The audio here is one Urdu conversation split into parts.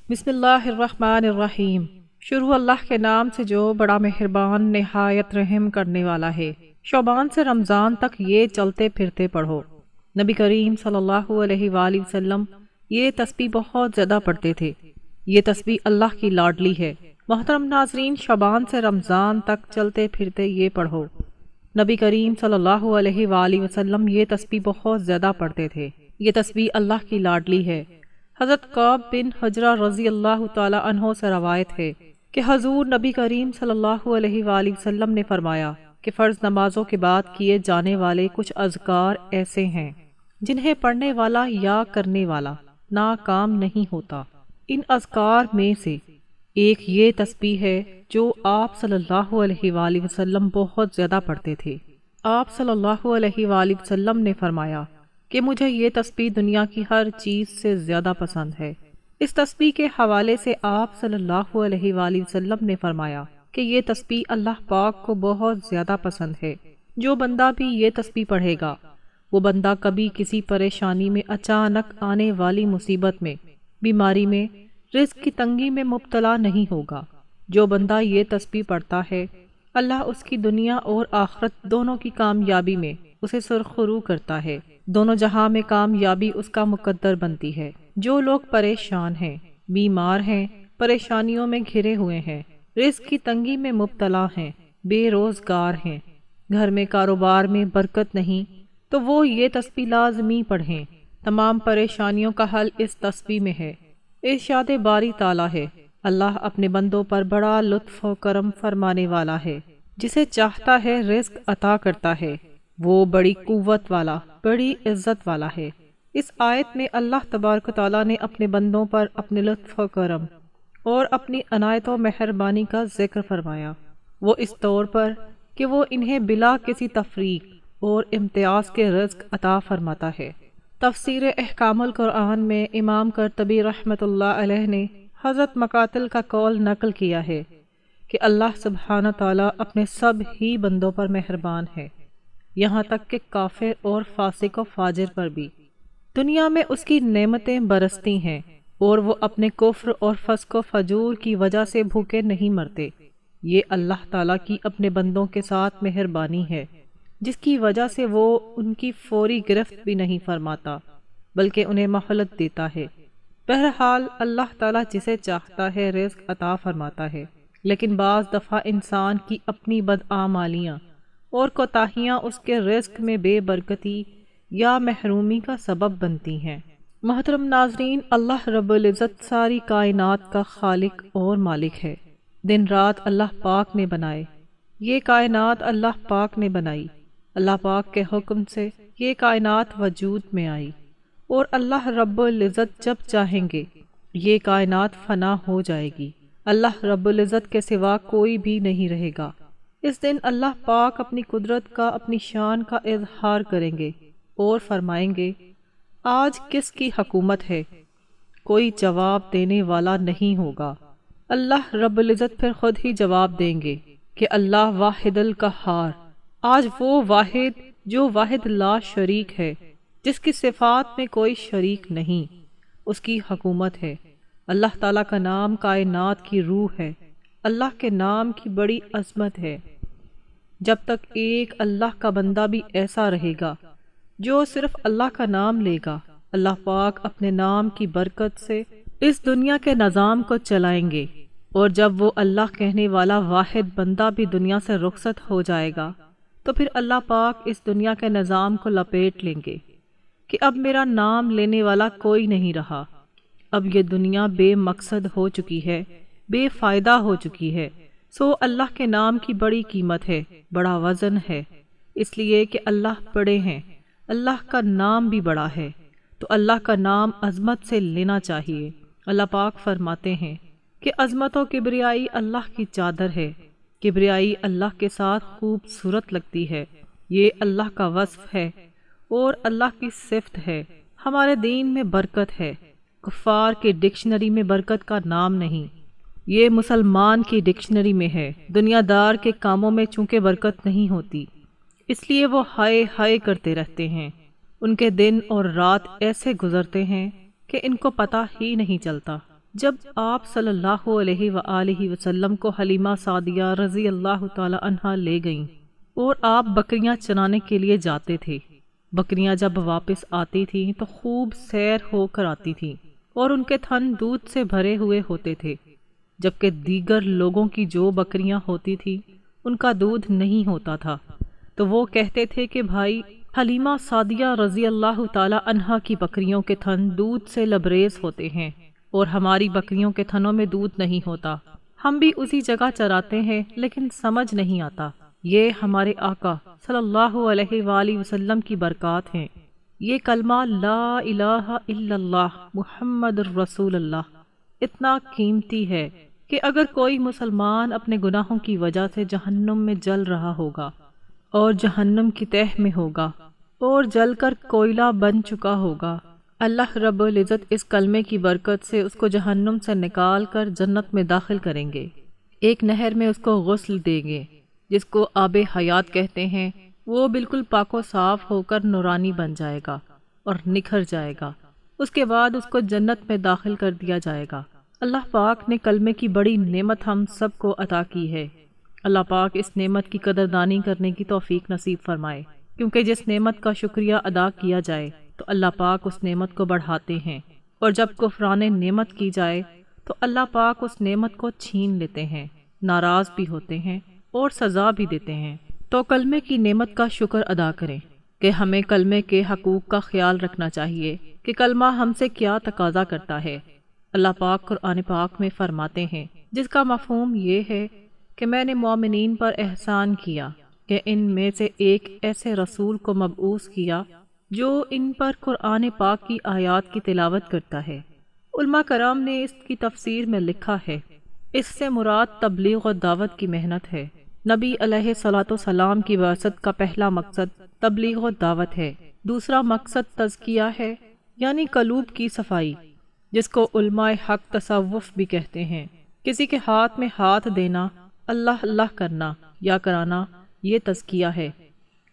بسم اللہ الرحمن الرحیم۔ شروع اللہ کے نام سے جو بڑا مہربان نہایت رحم کرنے والا ہے۔ شعبان سے رمضان تک یہ چلتے پھرتے پڑھو۔ نبی کریم صلی اللہ علیہ وآلہ وسلم یہ تسبیح بہت زیادہ پڑھتے تھے۔ یہ تسبیح اللہ کی لاڈلی ہے۔ محترم ناظرین، شعبان سے رمضان تک چلتے پھرتے یہ پڑھو۔ نبی کریم صلی اللہ علیہ وآلہ وسلم یہ تسبیح بہت زیادہ پڑھتے تھے۔ یہ تسبیح اللہ کی لاڈلی ہے۔ حضرت کعب بن حجرہ رضی اللہ تعالی عنہ سے روایت ہے کہ حضور نبی کریم صلی اللہ علیہ وآلہ وسلم نے فرمایا کہ فرض نمازوں کے بعد کیے جانے والے کچھ اذکار ایسے ہیں جنہیں پڑھنے والا یا کرنے والا ناکام نہیں ہوتا۔ ان اذکار میں سے ایک یہ تسبیح ہے جو آپ صلی اللہ علیہ وآلہ وسلم بہت زیادہ پڑھتے تھے۔ آپ صلی اللہ علیہ وآلہ وسلم نے فرمایا کہ مجھے یہ تسبیح دنیا کی ہر چیز سے زیادہ پسند ہے۔ اس تسبیح کے حوالے سے آپ صلی اللہ علیہ وآلہ وسلم نے فرمایا کہ یہ تسبیح اللہ پاک کو بہت زیادہ پسند ہے۔ جو بندہ بھی یہ تسبیح پڑھے گا وہ بندہ کبھی کسی پریشانی میں، اچانک آنے والی مصیبت میں، بیماری میں، رزق کی تنگی میں مبتلا نہیں ہوگا۔ جو بندہ یہ تسبیح پڑھتا ہے اللہ اس کی دنیا اور آخرت دونوں کی کامیابی میں اسے سرخرو کرتا ہے۔ دونوں جہاں میں کامیابی اس کا مقدر بنتی ہے۔ جو لوگ پریشان ہیں، بیمار ہیں، پریشانیوں میں گھرے ہوئے ہیں، رزق کی تنگی میں مبتلا ہیں، بے روزگار ہیں، گھر میں کاروبار میں برکت نہیں، تو وہ یہ تسبیح لازمی پڑھیں۔ تمام پریشانیوں کا حل اس تسبیح میں ہے۔ ارشاد باری تعالیٰ ہے، اللہ اپنے بندوں پر بڑا لطف و کرم فرمانے والا ہے، جسے چاہتا ہے رزق عطا کرتا ہے، وہ بڑی قوت والا، بڑی عزت والا ہے۔ اس آیت میں اللہ تبارک و تعالیٰ نے اپنے بندوں پر اپنے لطف و کرم اور اپنی عنایت و مہربانی کا ذکر فرمایا۔ وہ اس طور پر کہ وہ انہیں بلا کسی تفریق اور امتیاز کے رزق عطا فرماتا ہے۔ تفسیر احکام القرآن میں امام قرطبی رحمۃ اللہ علیہ نے حضرت مقاتل کا قول نقل کیا ہے کہ اللہ سبحانہ تعالیٰ اپنے سب ہی بندوں پر مہربان ہے، یہاں تک کہ کافر اور فاسق و فاجر پر بھی۔ دنیا میں اس کی نعمتیں برستی ہیں اور وہ اپنے کفر اور فسق و فجور کی وجہ سے بھوکے نہیں مرتے۔ یہ اللہ تعالیٰ کی اپنے بندوں کے ساتھ مہربانی ہے، جس کی وجہ سے وہ ان کی فوری گرفت بھی نہیں فرماتا بلکہ انہیں مہلت دیتا ہے۔ بہرحال اللہ تعالیٰ جسے چاہتا ہے رزق عطا فرماتا ہے، لیکن بعض دفعہ انسان کی اپنی بدعمالیاں اور کوتاہیاں اس کے رزق میں بے برکتی یا محرومی کا سبب بنتی ہیں۔ محترم ناظرین، اللہ رب العزت ساری کائنات کا خالق اور مالک ہے۔ دن رات اللہ پاک نے بنائے۔ یہ کائنات اللہ پاک نے بنائی۔ اللہ پاک کے حکم سے یہ کائنات وجود میں آئی، اور اللہ رب العزت جب چاہیں گے یہ کائنات فنا ہو جائے گی۔ اللہ رب العزت کے سوا کوئی بھی نہیں رہے گا۔ اس دن اللہ پاک اپنی قدرت کا، اپنی شان کا اظہار کریں گے اور فرمائیں گے، آج کس کی حکومت ہے؟ کوئی جواب دینے والا نہیں ہوگا۔ اللہ رب العزت پھر خود ہی جواب دیں گے کہ اللہ واحد القہار، آج وہ واحد جو واحد لا شریک ہے، جس کی صفات میں کوئی شریک نہیں، اس کی حکومت ہے۔ اللہ تعالیٰ کا نام کائنات کی روح ہے۔ اللہ کے نام کی بڑی عظمت ہے۔ جب تک ایک اللہ کا بندہ بھی ایسا رہے گا جو صرف اللہ کا نام لے گا، اللہ پاک اپنے نام کی برکت سے اس دنیا کے نظام کو چلائیں گے، اور جب وہ اللہ کہنے والا واحد بندہ بھی دنیا سے رخصت ہو جائے گا تو پھر اللہ پاک اس دنیا کے نظام کو لپیٹ لیں گے کہ اب میرا نام لینے والا کوئی نہیں رہا، اب یہ دنیا بے مقصد ہو چکی ہے، بے فائدہ ہو چکی ہے۔ سو اللہ کے نام کی بڑی قیمت ہے، بڑا وزن ہے، اس لیے کہ اللہ بڑے ہیں، اللہ کا نام بھی بڑا ہے، تو اللہ کا نام عظمت سے لینا چاہیے۔ اللہ پاک فرماتے ہیں کہ عظمت و کبریائی اللہ کی چادر ہے، کبریائی اللہ کے ساتھ خوبصورت لگتی ہے، یہ اللہ کا وصف ہے اور اللہ کی صفت ہے۔ ہمارے دین میں برکت ہے، کفار کی ڈکشنری میں برکت کا نام نہیں، یہ مسلمان کی ڈکشنری میں ہے۔ دنیا دار کے کاموں میں چونکہ برکت نہیں ہوتی، اس لیے وہ ہائے ہائے کرتے رہتے ہیں۔ ان کے دن اور رات ایسے گزرتے ہیں کہ ان کو پتہ ہی نہیں چلتا۔ جب آپ صلی اللہ علیہ وآلہ وسلم کو حلیمہ سعدیہ رضی اللہ تعالی عنہا لے گئیں اور آپ بکریاں چرانے کے لیے جاتے تھے، بکریاں جب واپس آتی تھیں تو خوب سیر ہو کر آتی تھیں اور ان کے تھن دودھ سے بھرے ہوئے ہوتے تھے، جبکہ دیگر لوگوں کی جو بکریاں ہوتی تھیں ان کا دودھ نہیں ہوتا تھا، تو وہ کہتے تھے کہ بھائی حلیمہ سعدیہ رضی اللہ تعالی عنہا کی بکریوں کے تھن دودھ سے لبریز ہوتے ہیں اور ہماری بکریوں کے تھنوں میں دودھ نہیں ہوتا، ہم بھی اسی جگہ چراتے ہیں لیکن سمجھ نہیں آتا۔ یہ ہمارے آقا صلی اللہ علیہ وآلہ وسلم کی برکات ہیں۔ یہ کلمہ لا الہ الا اللہ محمد الرسول اللہ اتنا قیمتی ہے کہ اگر کوئی مسلمان اپنے گناہوں کی وجہ سے جہنم میں جل رہا ہوگا اور جہنم کی تہہ میں ہوگا اور جل کر کوئلہ بن چکا ہوگا، اللہ رب العزت اس کلمے کی برکت سے اس کو جہنم سے نکال کر جنت میں داخل کریں گے، ایک نہر میں اس کو غسل دیں گے جس کو آب حیات کہتے ہیں، وہ بالکل پاک و صاف ہو کر نورانی بن جائے گا اور نکھر جائے گا، اس کے بعد اس کو جنت میں داخل کر دیا جائے گا۔ اللہ پاک نے کلمے کی بڑی نعمت ہم سب کو عطا کی ہے، اللہ پاک اس نعمت کی قدردانی کرنے کی توفیق نصیب فرمائے، کیونکہ جس نعمت کا شکریہ ادا کیا جائے تو اللہ پاک اس نعمت کو بڑھاتے ہیں، اور جب کفران نعمت کی جائے تو اللہ پاک اس نعمت کو چھین لیتے ہیں، ناراض بھی ہوتے ہیں اور سزا بھی دیتے ہیں۔ تو کلمے کی نعمت کا شکر ادا کریں کہ ہمیں کلمے کے حقوق کا خیال رکھنا چاہیے کہ کلمہ ہم سے کیا تقاضا کرتا ہے۔ اللہ پاک قرآن پاک میں فرماتے ہیں، جس کا مفہوم یہ ہے کہ میں نے مومنین پر احسان کیا کہ ان میں سے ایک ایسے رسول کو مبعوث کیا جو ان پر قرآن پاک کی آیات کی تلاوت کرتا ہے۔ علماء کرام نے اس کی تفسیر میں لکھا ہے، اس سے مراد تبلیغ و دعوت کی محنت ہے۔ نبی علیہ الصلوۃ والسلام کی بعثت کا پہلا مقصد تبلیغ و دعوت ہے، دوسرا مقصد تزکیہ ہے یعنی قلوب کی صفائی، جس کو علماء حق تصوف بھی کہتے ہیں۔ کسی کے ہاتھ میں ہاتھ دینا، اللہ اللہ کرنا یا کرانا، یہ تزکیہ ہے۔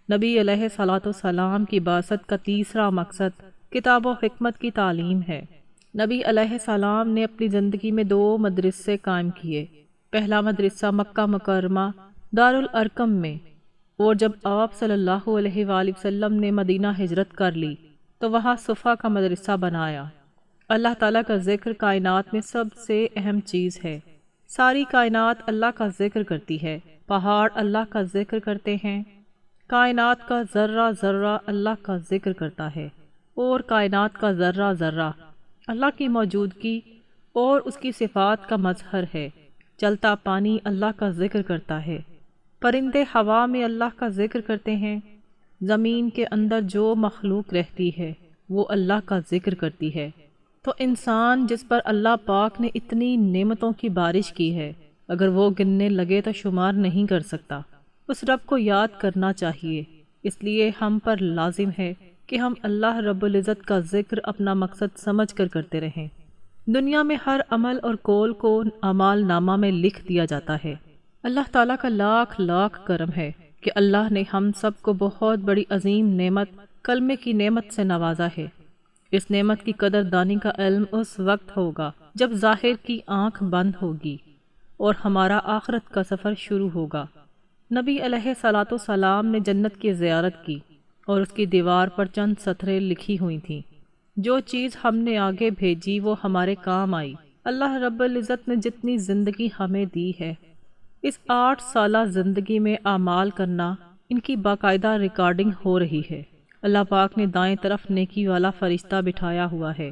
نبی علیہ الصلوۃ والسلام کی بعثت کا تیسرا مقصد کتاب و حکمت کی تعلیم ہے۔ نبی علیہ السلام نے اپنی زندگی میں 2 مدرسے قائم کیے، پہلا مدرسہ مکہ مکرمہ دارالارقم میں، اور جب آپ صلی اللہ علیہ وآلہ وسلم نے مدینہ ہجرت کر لی تو وہاں صفا کا مدرسہ بنایا۔ اللہ تعالیٰ کا ذکر کائنات میں سب سے اہم چیز ہے، ساری کائنات اللہ کا ذکر کرتی ہے، پہاڑ اللہ کا ذکر کرتے ہیں، کائنات کا ذرہ ذرہ اللہ کا ذکر کرتا ہے، اور کائنات کا ذرہ ذرہ اللہ کی موجودگی اور اس کی صفات کا مظہر ہے۔ چلتا پانی اللہ کا ذکر کرتا ہے، پرندے ہوا میں اللہ کا ذکر کرتے ہیں، زمین کے اندر جو مخلوق رہتی ہے وہ اللہ کا ذکر کرتی ہے۔ تو انسان جس پر اللہ پاک نے اتنی نعمتوں کی بارش کی ہے، اگر وہ گننے لگے تو شمار نہیں کر سکتا۔ اس رب کو یاد کرنا چاہیے، اس لیے ہم پر لازم ہے کہ ہم اللہ رب العزت کا ذکر اپنا مقصد سمجھ کر کرتے رہیں۔ دنیا میں ہر عمل اور قول کو اعمال نامہ میں لکھ دیا جاتا ہے۔ اللہ تعالیٰ کا لاکھ لاکھ کرم ہے کہ اللہ نے ہم سب کو بہت بڑی عظیم نعمت کلمے کی نعمت سے نوازا ہے۔ اس نعمت کی قدر دانی کا علم اس وقت ہوگا جب ظاہر کی آنکھ بند ہوگی اور ہمارا آخرت کا سفر شروع ہوگا۔ نبی علیہ الصلوۃ والسلام نے جنت کی زیارت کی اور اس کی دیوار پر چند سطریں لکھی ہوئی تھیں، جو چیز ہم نے آگے بھیجی وہ ہمارے کام آئی۔ اللہ رب العزت نے جتنی زندگی ہمیں دی ہے، اس 8 سالہ زندگی میں اعمال کرنا، ان کی باقاعدہ ریکارڈنگ ہو رہی ہے۔ اللہ پاک نے دائیں طرف نیکی والا فرشتہ بٹھایا ہوا ہے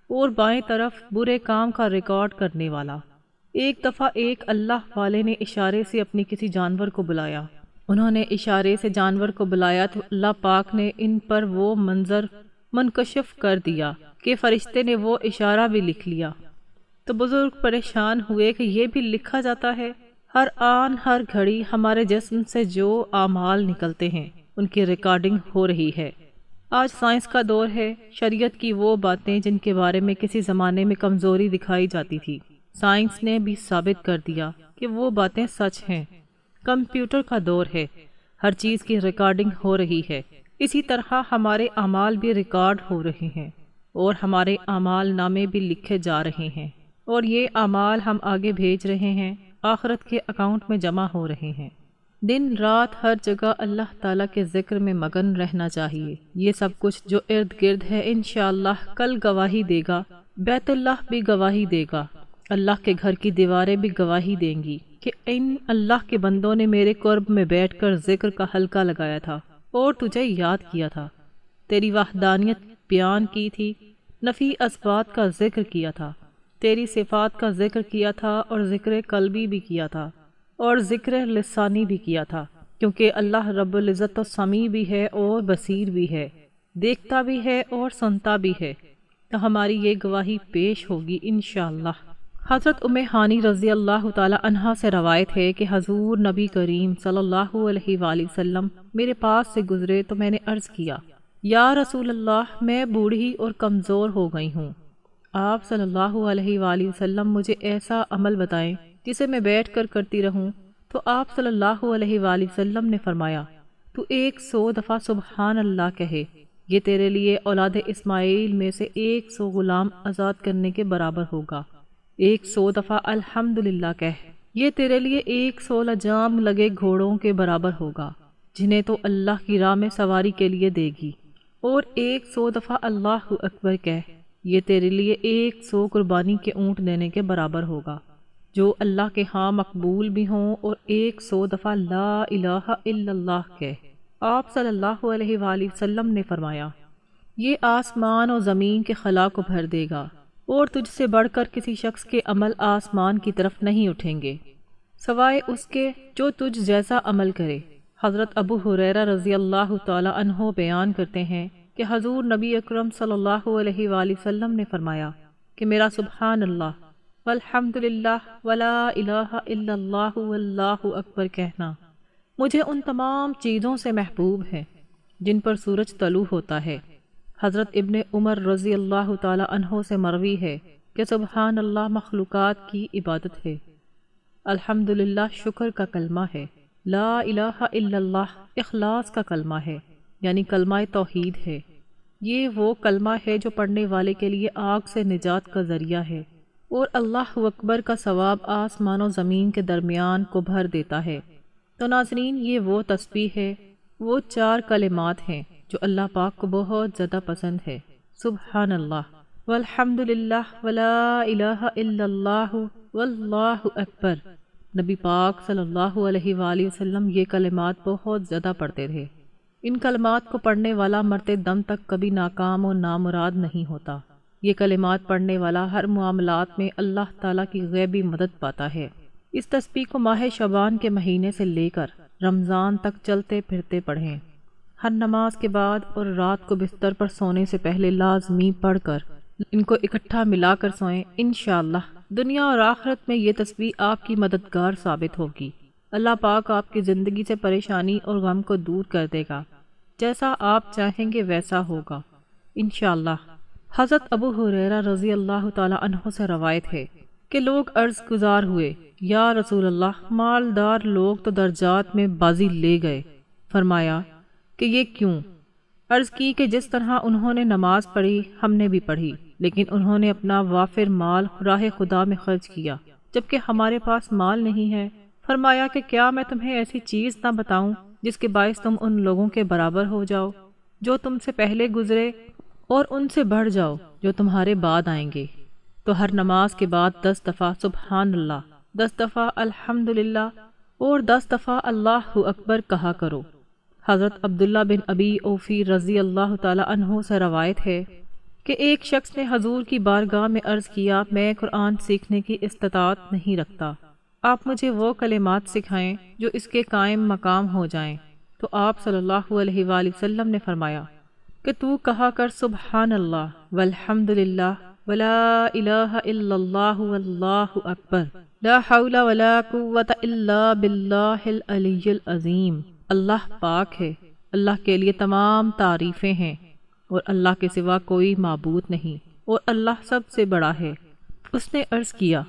اور بائیں طرف برے کام کا ریکارڈ کرنے والا۔ ایک دفعہ ایک اللہ والے نے اشارے سے اپنی کسی جانور کو بلایا، انہوں نے اشارے سے جانور کو بلایا تو اللہ پاک نے ان پر وہ منظر منکشف کر دیا کہ فرشتے نے وہ اشارہ بھی لکھ لیا۔ تو بزرگ پریشان ہوئے کہ یہ بھی لکھا جاتا ہے۔ ہر آن ہر گھڑی ہمارے جسم سے جو اعمال نکلتے ہیں ان کی ریکارڈنگ ہو رہی ہے۔ آج سائنس کا دور ہے، شریعت کی وہ باتیں جن کے بارے میں کسی زمانے میں کمزوری دکھائی جاتی تھی، سائنس نے بھی ثابت کر دیا کہ وہ باتیں سچ ہیں۔ کمپیوٹر کا دور ہے، ہر چیز کی ریکارڈنگ ہو رہی ہے، اسی طرح ہمارے اعمال بھی ریکارڈ ہو رہے ہیں اور ہمارے اعمال نامے بھی لکھے جا رہے ہیں۔ اور یہ اعمال ہم آگے بھیج رہے ہیں، آخرت کے اکاؤنٹ میں جمع ہو رہے ہیں۔ دن رات ہر جگہ اللہ تعالیٰ کے ذکر میں مگن رہنا چاہیے۔ یہ سب کچھ جو ارد گرد ہے انشاءاللہ کل گواہی دے گا۔ بیت اللہ بھی گواہی دے گا، اللہ کے گھر کی دیواریں بھی گواہی دیں گی کہ ان اللہ کے بندوں نے میرے قرب میں بیٹھ کر ذکر کا حلقہ لگایا تھا اور تجھے یاد کیا تھا، تیری وحدانیت بیان کی تھی، نفی اسبات کا ذکر کیا تھا، تیری صفات کا ذکر کیا تھا، اور ذکر قلبی بھی کیا تھا، اور ذکر لسانی بھی کیا تھا، کیونکہ اللہ رب العزت تو سمیع بھی ہے اور بصیر بھی ہے، دیکھتا بھی ہے اور سنتا بھی ہے، تو ہماری یہ گواہی پیش ہوگی انشاءاللہ۔ حضرت ام ہانی رضی اللہ تعالی عنہا سے روایت ہے کہ حضور نبی کریم صلی اللہ علیہ وآلہ وسلم میرے پاس سے گزرے تو میں نے عرض کیا، یا رسول اللہ، میں بوڑھی اور کمزور ہو گئی ہوں، آپ صلی اللہ علیہ وآلہ وسلم مجھے ایسا عمل بتائیں جسے میں بیٹھ کر کرتی رہوں۔ تو آپ صلی اللہ علیہ وآلہ وسلم نے فرمایا، تو 100 دفعہ سبحان اللہ کہے، یہ تیرے لیے اولاد اسماعیل میں سے 100 غلام آزاد کرنے کے برابر ہوگا۔ 100 دفعہ الحمدللہ کہہ، یہ تیرے لیے 100 لجام لگے گھوڑوں کے برابر ہوگا جنہیں تو اللہ کی راہ میں سواری کے لیے دے گی، اور 100 دفعہ اللہ اکبر کہہ، یہ تیرے لیے 100 قربانی کے اونٹ دینے کے برابر ہوگا جو اللہ کے ہاں مقبول بھی ہوں، اور 100 دفعہ لا الہ الا اللہ کہہ۔ آپ صلی اللہ علیہ وآلہ وسلم نے فرمایا، یہ آسمان و زمین کے خلا کو بھر دے گا، اور تجھ سے بڑھ کر کسی شخص کے عمل آسمان کی طرف نہیں اٹھیں گے سوائے اس کے جو تجھ جیسا عمل کرے۔ حضرت ابو ہریرہ رضی اللہ تعالی عنہ بیان کرتے ہیں کہ حضور نبی اکرم صلی اللہ علیہ وآلہ وسلم نے فرمایا کہ میرا سبحان اللہ والحمدللہ ولا الہ الا اللہ واللہ اکبر کہنا مجھے ان تمام چیزوں سے محبوب ہے جن پر سورج طلوع ہوتا ہے۔ حضرت ابن عمر رضی اللہ تعالی عنہ سے مروی ہے کہ سبحان اللہ مخلوقات کی عبادت ہے، الحمدللہ شکر کا کلمہ ہے، لا الہ الا اللہ اخلاص کا کلمہ ہے، یعنی کلمہ توحید ہے۔ یہ وہ کلمہ ہے جو پڑھنے والے کے لیے آگ سے نجات کا ذریعہ ہے، اور اللہ اکبر کا ثواب آسمان و زمین کے درمیان کو بھر دیتا ہے۔ تو ناظرین، یہ وہ تسبیح ہے، وہ 4 کلمات ہیں جو اللہ پاک کو بہت زیادہ پسند ہے، سبحان اللہ والحمدللہ ولا الہ الا اللہ واللہ اکبر۔ نبی پاک صلی اللہ علیہ وآلہ وسلم یہ کلمات بہت زیادہ پڑھتے تھے۔ ان کلمات کو پڑھنے والا مرتے دم تک کبھی ناکام و نامراد نہیں ہوتا۔ یہ کلمات پڑھنے والا ہر معاملات میں اللہ تعالیٰ کی غیبی مدد پاتا ہے۔ اس تسبیح کو ماہ شعبان کے مہینے سے لے کر رمضان تک چلتے پھرتے پڑھیں۔ ہر نماز کے بعد اور رات کو بستر پر سونے سے پہلے لازمی پڑھ کر ان کو اکٹھا ملا کر سوئیں۔ انشاءاللہ دنیا اور آخرت میں یہ تسبیح آپ کی مددگار ثابت ہوگی۔ اللہ پاک آپ کی زندگی سے پریشانی اور غم کو دور کر دے گا، جیسا آپ چاہیں گے ویسا ہوگا انشاءاللہ۔ حضرت ابو ہریرہ رضی اللہ تعالی عنہ سے روایت ہے کہ لوگ عرض گزار ہوئے، یا رسول اللہ، مالدار لوگ تو درجات میں بازی لے گئے۔ فرمایا کہ یہ کیوں؟ عرض کی کہ جس طرح انہوں نے نماز پڑھی ہم نے بھی پڑھی، لیکن انہوں نے اپنا وافر مال راہ خدا میں خرچ کیا، جبکہ ہمارے پاس مال نہیں ہے۔ فرمایا کہ کیا میں تمہیں ایسی چیز نہ بتاؤں جس کے باعث تم ان لوگوں کے برابر ہو جاؤ جو تم سے پہلے گزرے، اور ان سے بڑھ جاؤ جو تمہارے بعد آئیں گے۔ تو ہر نماز کے بعد 10 دفعہ سبحان اللہ، 10 دفعہ الحمدللہ اور 10 دفعہ اللہ اکبر کہا کرو۔ حضرت عبداللہ بن ابی اوفی رضی اللہ تعالی عنہ سے روایت ہے کہ ایک شخص نے حضور کی بارگاہ میں عرض کیا، میں قرآن سیکھنے کی استطاعت نہیں رکھتا، آپ مجھے وہ کلمات سکھائیں جو اس کے قائم مقام ہو جائیں۔ تو آپ صلی اللہ علیہ وآلہ وسلم نے فرمایا کہ تو کہا کر سبحان اللہ والحمدللہ ولا الہ الا اللہ واللہ اکبر، لا حول ولا قوة الا باللہ العلی العظیم۔ اللہ پاک ہے، اللہ کے لیے تمام تعریفیں ہیں، اور اللہ کے سوا کوئی معبود نہیں، اور اللہ سب سے بڑا ہے۔ اس نے عرض کیا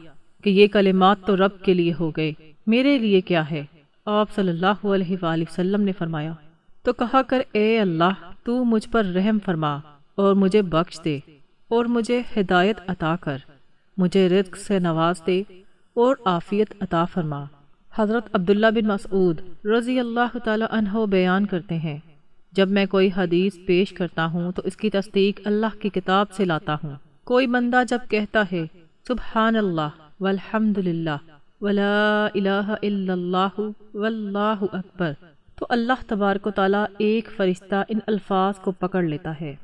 کہ یہ کلمات تو رب کے لیے ہو گئے، میرے لیے کیا ہے؟ آپ صلی اللہ علیہ وآلہ وسلم نے فرمایا، تو کہا کر اے اللہ، تو مجھ پر رحم فرما اور مجھے بخش دے اور مجھے ہدایت عطا کر۔ مجھے رزق سے نواز دے اور عافیت عطا فرما۔ حضرت عبداللہ بن مسعود رضی اللہ تعالی عنہ بیان کرتے ہیں، جب میں کوئی حدیث پیش کرتا ہوں تو اس کی تصدیق اللہ کی کتاب سے لاتا ہوں۔ کوئی بندہ جب کہتا ہے سبحان اللہ والحمد للہ ولا الہ الا اللہ واللہ اکبر، تو اللہ تبارک و تعالیٰ ایک فرشتہ ان الفاظ کو پکڑ لیتا ہے،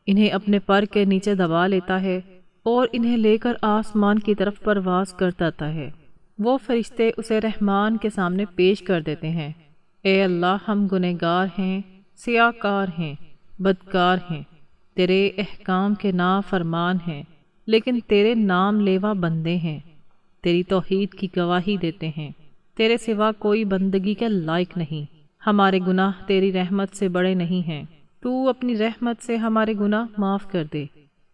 انہیں اپنے پر کے نیچے دبا لیتا ہے اور انہیں لے کر آسمان کی طرف پرواز کرتا ہے۔ وہ فرشتے اسے رحمان کے سامنے پیش کر دیتے ہیں، اے اللہ، ہم گنہگار ہیں، سیاہ کار ہیں، بدکار ہیں، تیرے احکام کے نافرمان ہیں، لیکن تیرے نام لیوا بندے ہیں، تیری توحید کی گواہی دیتے ہیں، تیرے سوا کوئی بندگی کے لائق نہیں، ہمارے گناہ تیری رحمت سے بڑے نہیں ہیں، تو اپنی رحمت سے ہمارے گناہ معاف کر دے۔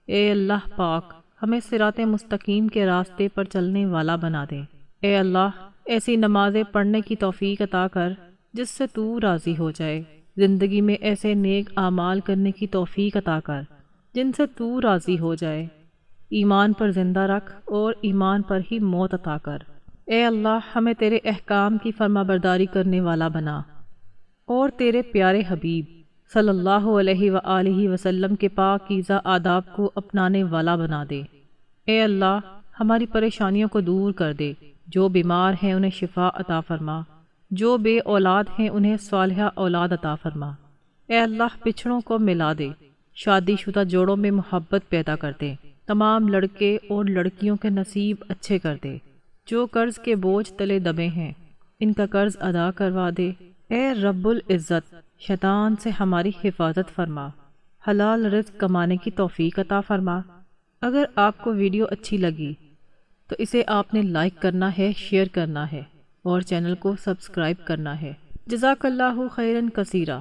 اے اللہ پاک، ہمیں صراط مستقیم کے راستے پر چلنے والا بنا دے۔ اے اللہ، ایسی نمازیں پڑھنے کی توفیق عطا کر جس سے تو راضی ہو جائے، زندگی میں ایسے نیک اعمال کرنے کی توفیق عطا کر جن سے تو راضی ہو جائے، ایمان پر زندہ رکھ اور ایمان پر ہی موت عطا کر۔ اے اللہ، ہمیں تیرے احکام کی فرما برداری کرنے والا بنا اور تیرے پیارے حبیب صلی اللہ علیہ وآلہ وسلم کے پاکیزہ آداب کو اپنانے والا بنا دے۔ اے اللہ، ہماری پریشانیوں کو دور کر دے، جو بیمار ہیں انہیں شفا عطا فرما، جو بے اولاد ہیں انہیں صالحہ اولاد عطا فرما۔ اے اللہ، بچھڑوں کو ملا دے، شادی شدہ جوڑوں میں محبت پیدا کر دے، تمام لڑکے اور لڑکیوں کے نصیب اچھے کر دے، جو قرض کے بوجھ تلے دبے ہیں ان کا قرض ادا کروا دے۔ اے رب العزت، شیطان سے ہماری حفاظت فرما، حلال رزق کمانے کی توفیق عطا فرما۔ اگر آپ کو ویڈیو اچھی لگی تو اسے آپ نے لائک کرنا ہے، شیئر کرنا ہے اور چینل کو سبسکرائب کرنا ہے۔ جزاک اللہ خیراً کثیرا۔